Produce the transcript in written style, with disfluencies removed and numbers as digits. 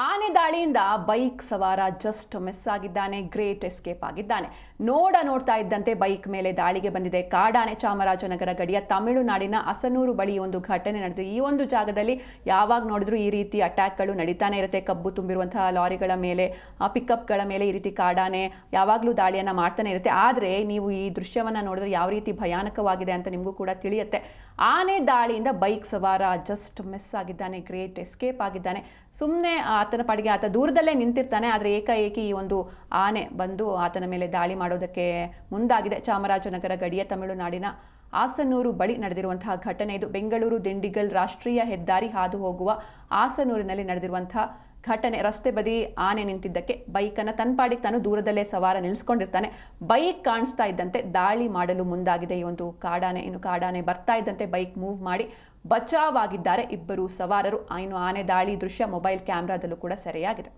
ಆನೆ ದಾಳಿಯಿಂದ ಬೈಕ್ ಸವಾರ ಜಸ್ಟ್ ಮಿಸ್ ಆಗಿದ್ದಾನೆ, ಗ್ರೇಟ್ ಎಸ್ಕೇಪ್ ಆಗಿದ್ದಾನೆ. ನೋಡ್ತಾ ಇದ್ದಂತೆ ಬೈಕ್ ಮೇಲೆ ದಾಳಿಗೆ ಬಂದಿದೆ ಕಾಡಾನೆ. ಚಾಮರಾಜನಗರ ಗಡಿಯ ತಮಿಳುನಾಡಿನ ಅಸನೂರು ಬಳಿ ಒಂದು ಘಟನೆ ನಡೆದಿದೆ. ಈ ಒಂದು ಜಾಗದಲ್ಲಿ ಯಾವಾಗ ನೋಡಿದ್ರು ಈ ರೀತಿ ಅಟ್ಯಾಕ್ಗಳು ನಡೀತಾನೆ ಇರುತ್ತೆ. ಕಬ್ಬು ತುಂಬಿರುವಂತಹ ಲಾರಿಗಳ ಮೇಲೆ, ಪಿಕಪ್ಗಳ ಮೇಲೆ ಈ ರೀತಿ ಕಾಡಾನೆ ಯಾವಾಗಲೂ ದಾಳಿಯನ್ನ ಮಾಡ್ತಾನೆ ಇರುತ್ತೆ. ಆದರೆ ನೀವು ಈ ದೃಶ್ಯವನ್ನ ನೋಡಿದ್ರೆ ಯಾವ ರೀತಿ ಭಯಾನಕವಾಗಿದೆ ಅಂತ ನಿಮಗೂ ಕೂಡ ತಿಳಿಯುತ್ತೆ. ಆನೆ ದಾಳಿಯಿಂದ ಬೈಕ್ ಸವಾರ ಜಸ್ಟ್ ಮಿಸ್ ಆಗಿದ್ದಾನೆ, ಗ್ರೇಟ್ ಎಸ್ಕೇಪ್ ಆಗಿದ್ದಾನೆ. ಸುಮ್ಮನೆ ಆತನ ಪಾಡಿಗೆ ಆತ ದೂರದಲ್ಲೇ ನಿಂತಿರ್ತಾನೆ. ಆದರೆ ಏಕಾಏಕಿ ಈ ಒಂದು ಆನೆ ಬಂದು ಆತನ ಮೇಲೆ ದಾಳಿ ಮಾಡೋದಕ್ಕೆ ಮುಂದಾಗಿದೆ. ಚಾಮರಾಜನಗರ ಗಡಿಯ ತಮಿಳುನಾಡಿನ ಆಸನೂರು ಬಳಿ ನಡೆದಿರುವಂತಹ ಘಟನೆ ಇದು. ಬೆಂಗಳೂರು ದಿಂಡಿಗಲ್ ರಾಷ್ಟ್ರೀಯ ಹೆದ್ದಾರಿ ಹಾದು ಹೋಗುವ ಆಸನೂರಿನಲ್ಲಿ ನಡೆದಿರುವಂತಹ ಘಟನೆ. ರಸ್ತೆ ಬದಿ ಆನೆ ನಿಂತಿದ್ದಕ್ಕೆ ಬೈಕನ್ನು ತನ್ನ ಪಾಡಿಗೆ ತಾನು ದೂರದಲ್ಲೇ ಸವಾರ ನಿಲ್ಲಿಸ್ಕೊಂಡಿರ್ತಾನೆ. ಬೈಕ್ ಕಾಣಿಸ್ತಾ ಇದ್ದಂತೆ ದಾಳಿ ಮಾಡಲು ಮುಂದಾಗಿದೆ ಈ ಒಂದು ಕಾಡಾನೆ. ಇನ್ನು ಕಾಡಾನೆ ಬರ್ತಾ ಇದ್ದಂತೆ ಬೈಕ್ ಮೂವ್ ಮಾಡಿ ಬಚಾವಾಗಿದ್ದಾರೆ ಇಬ್ಬರು ಸವಾರರು. ಇನ್ನು ಆನೆ ದಾಳಿ ದೃಶ್ಯ ಮೊಬೈಲ್ ಕ್ಯಾಮ್ರಾದಲ್ಲೂ ಕೂಡ ಸೆರೆಯಾಗಿದೆ.